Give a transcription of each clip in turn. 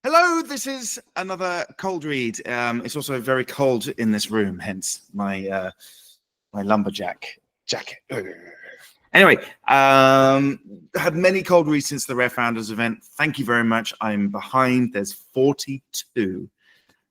Hello, this is another cold read. It's also very cold in this room, hence my my lumberjack jacket. Anyway, had many cold reads since the Rare Founders event. Thank you very much. I'm behind. There's 42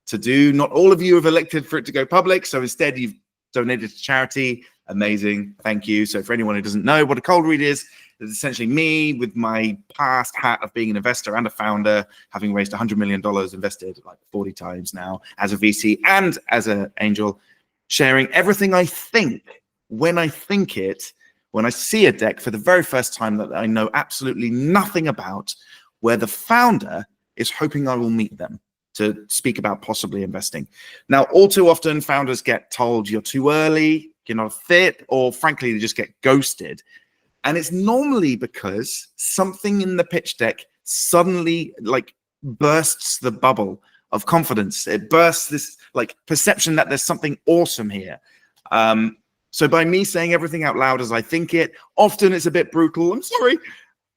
to do. Not all of you have elected for it to go public, so instead you've donated to charity. Amazing. Thank you. So for anyone who doesn't know what a cold read is, it's essentially me with my past hat of being an investor and a founder, having raised $100 million, invested like 40 times now as a VC and as an angel, sharing everything I think when I think it, when I see a deck for the very first time that I know absolutely nothing about, where the founder is hoping I will meet them to speak about possibly investing. Now, all too often, founders get told you're too early, you're not fit, or frankly, they just get ghosted. And it's normally because something in the pitch deck suddenly like bursts the bubble of confidence. It bursts this like perception that there's something awesome here. So by me saying everything out loud as I think it, often it's a bit brutal, I'm sorry,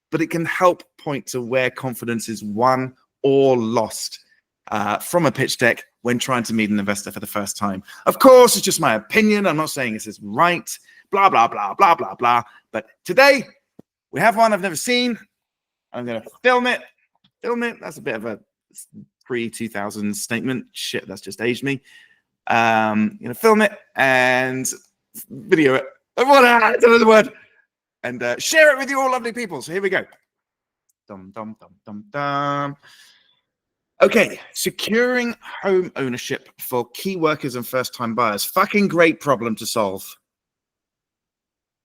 but it can help point to where confidence is won or lost from a pitch deck when trying to meet an investor for the first time. Of course, it's just my opinion. I'm not saying this is right, blah, blah, blah, blah, blah, blah. But today we have one I've never seen. I'm going to film it. That's a bit of a pre-2000 statement. Shit, that's just aged me. I'm going to film it and video it. I don't know the word. And share it with you all lovely people. So here we go. Dum, dum, dum, dum, dum. Okay, securing home ownership for key workers and first-time buyers. Fucking great problem to solve.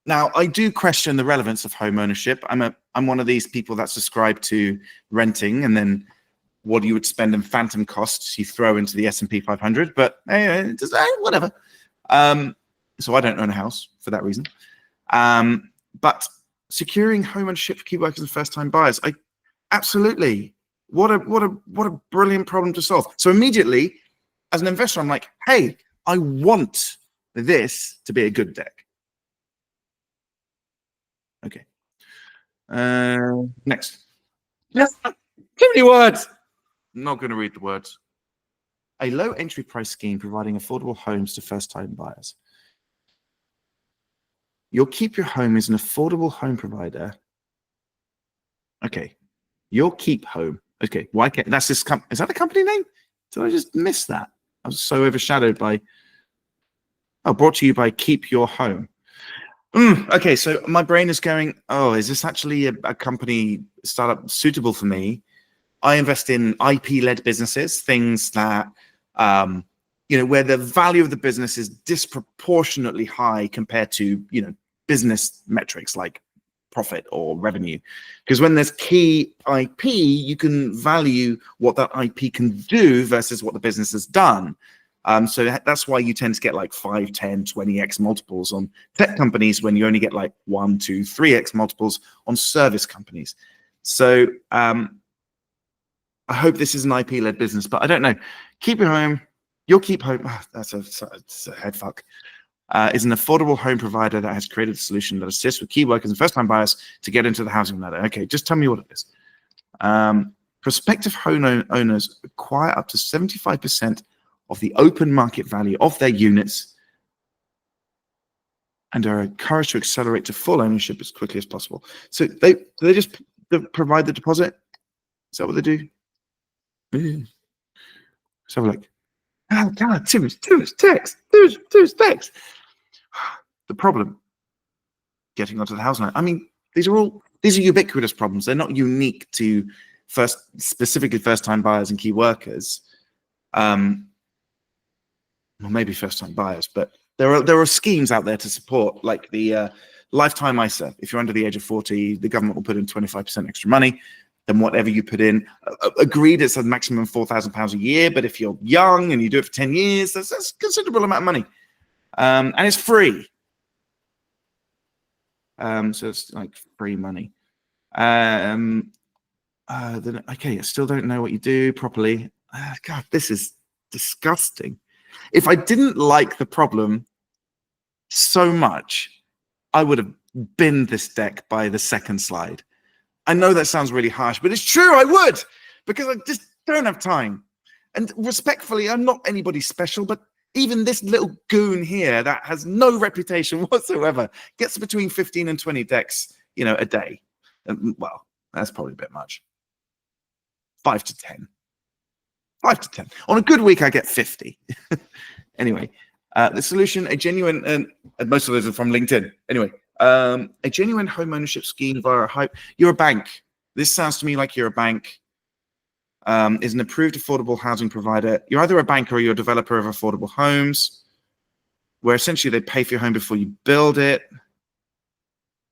Now, I do question the relevance of home ownership. I'm one of these people that subscribe to renting, and then what you would spend in phantom costs you throw into the S&P 500. But whatever. So I don't own a house for that reason. But securing home ownership for key workers and first-time buyers, absolutely. What a brilliant problem to solve. So immediately, as an investor, I'm like, hey, I want this to be a good deck. Okay. Next. Yes. Too many words. I'm not going to read the words. A low entry price scheme providing affordable homes to first-time buyers. You'll Keep Your Home is an affordable home provider. Okay. You'll Keep Home. Okay. Why can't that's this is that a company name? Did I just miss that? I was so overshadowed by brought to you by Keep Your Home. Okay, so my brain is going, oh, is this actually a company startup suitable for me? I invest in IP-led businesses, things that, where the value of the business is disproportionately high compared to, business metrics like profit or revenue. Because when there's key IP, you can value what that IP can do versus what the business has done. So that's why you tend to get like 5, 10, 20x multiples on tech companies when you only get like 1, 2, 3x multiples on service companies. So I hope this is an IP-led business, but I don't know. Keep Your Home, You'll Keep Home. That's a head fuck. Is an affordable home provider that has created a solution that assists with key workers and first-time buyers to get into the housing ladder. Okay, just tell me what it is. Prospective home owners acquire up to 75% of the open market value of their units and are encouraged to accelerate to full ownership as quickly as possible. So they just provide the deposit? Is that what they do? Let's have a look. Oh God, too much text. Too much text. The problem, getting onto the housing line. I mean, these are ubiquitous problems. They're not unique to specifically first-time buyers and key workers. Well, maybe first-time buyers, but there are schemes out there to support, like the lifetime ISA. If you're under the age of 40, the government will put in 25% extra money than whatever you put in. Agreed, it's a maximum £4,000 a year, but if you're young and you do it for 10 years, that's a considerable amount of money, and it's free. So it's like free money. Then, okay, I still don't know what you do properly. God, this is disgusting. If I didn't like the problem so much, I would have binned this deck by the second slide. I know that sounds really harsh, but it's true. I would, because Don't have time. And respectfully, I'm not anybody special, but even this little goon here that has no reputation whatsoever gets between 15 and 20 decks, a day. Well, that's probably a bit much. 5 to 10. 5 to 10. On a good week, I get 50. Anyway, the solution, a genuine, and most of those are from LinkedIn. Anyway, a genuine home ownership scheme via a hype. You're a bank. This sounds to me like you're a bank. Is an approved affordable housing provider. You're either a bank or you're a developer of affordable homes, where essentially they pay for your home before you build it.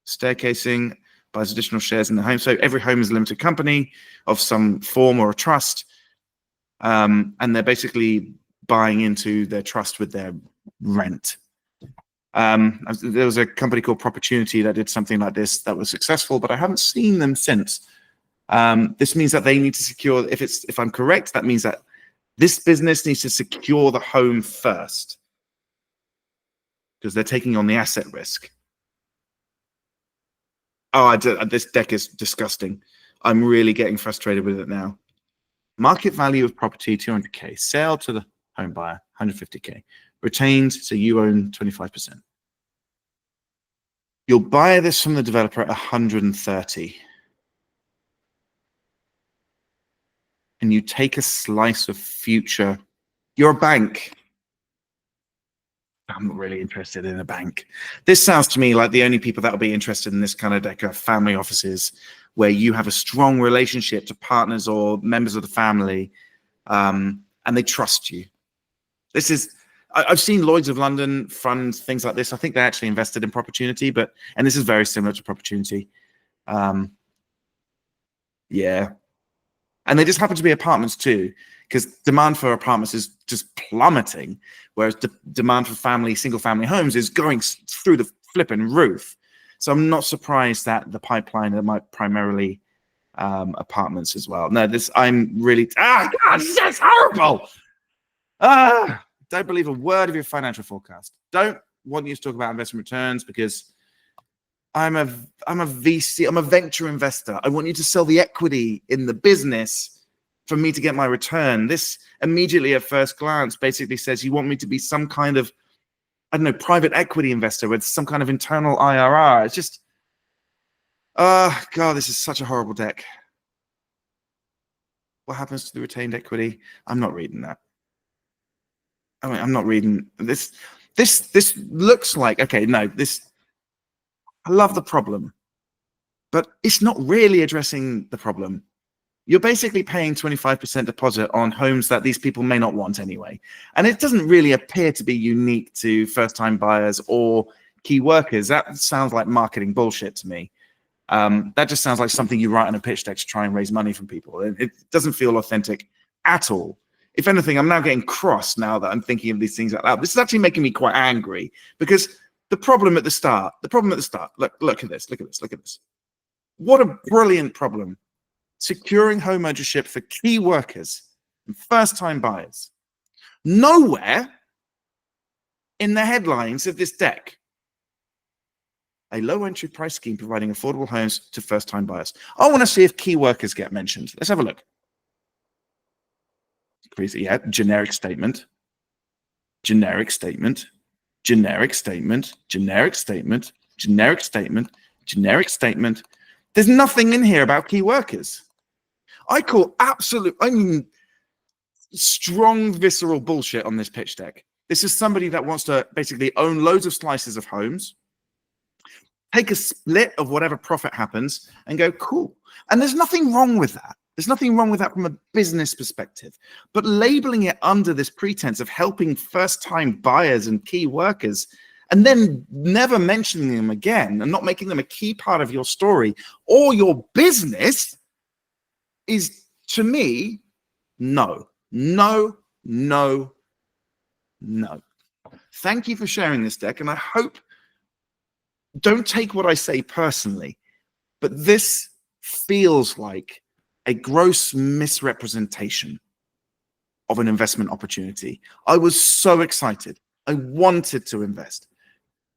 Staircasing, buys additional shares in the home. So every home is a limited company of some form or a trust. And they're basically buying into their trust with their rent. There was a company called Propertunity that did something like this that was successful, but I haven't seen them since. This means that they need to secure, if I'm correct, that means that this business needs to secure the home first because they're taking on the asset risk. Oh, this deck is disgusting. I'm really getting frustrated with it now. Market value of property, 200K. Sale to the home buyer, 150K. Retained, so you own 25%. You'll buy this from the developer at 130. And you take a slice of future. You're a bank. I'm not really interested in a bank. This sounds to me like the only people that will be interested in this kind of deck are family offices, where you have a strong relationship to partners or members of the family, and they trust you. This is, I've seen Lloyd's of London fund things like this. I think they actually invested in Propertunity, and this is very similar to Propertunity. Yeah. And they just happen to be apartments too, because demand for apartments is just plummeting, whereas demand for single family homes is going through the flipping roof. So I'm not surprised that the pipeline might primarily apartments as well. No, I'm really, God, that's horrible. Don't believe a word of your financial forecast. Don't want you to talk about investment returns because I'm a VC, I'm a venture investor. I want you to sell the equity in the business for me to get my return. This immediately at first glance basically says you want me to be some kind of, I don't know, private equity investor with some kind of internal IRR. It's just, God, this is such a horrible deck. What happens to the retained equity? I'm not reading that. I mean, I'm not reading this. This looks like, okay, no, I love the problem, but it's not really addressing the problem. You're basically paying 25% deposit on homes that these people may not want anyway. And it doesn't really appear to be unique to first-time buyers or key workers. That sounds like marketing bullshit to me. That just sounds like something you write on a pitch deck to try and raise money from people. It doesn't feel authentic at all. If anything, I'm now getting cross now that I'm thinking of these things out loud. This is actually making me quite angry because the problem at the start, look at this. What a brilliant problem. Securing home ownership for key workers and first-time buyers. Nowhere in the headlines of this deck, a low entry price scheme providing affordable homes to first-time buyers. I want to see if key workers get mentioned. Let's have a look. Yeah, generic statement. Generic statement. Generic statement. Generic statement. Generic statement. Generic statement. There's nothing in here about key workers. I call strong visceral bullshit on this pitch deck. This is somebody that wants to basically own loads of slices of homes, take a split of whatever profit happens and go, cool. And there's nothing wrong with that. There's nothing wrong with that from a business perspective. But labeling it under this pretense of helping first-time buyers and key workers and then never mentioning them again and not making them a key part of your story or your business is, to me, no. Thank you for sharing this deck, and I hope, don't take what I say personally, but this feels like a gross misrepresentation of an investment opportunity. I was so excited. I wanted to invest.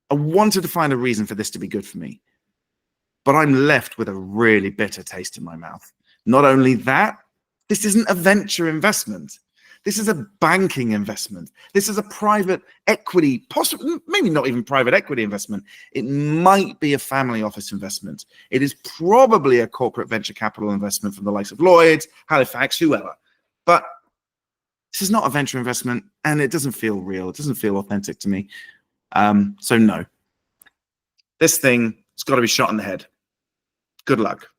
I wanted to find a reason for this to be good for me. But I'm left with a really bitter taste in my mouth. Not only that, This isn't a venture investment. This is a banking investment. This is a private equity, possibly, maybe not even private equity investment. It might be a family office investment. It is probably a corporate venture capital investment from the likes of Lloyd's, Halifax, whoever. But this is not a venture investment, and it doesn't feel real. It doesn't feel authentic to me. So no. This thing has got to be shot in the head. Good luck.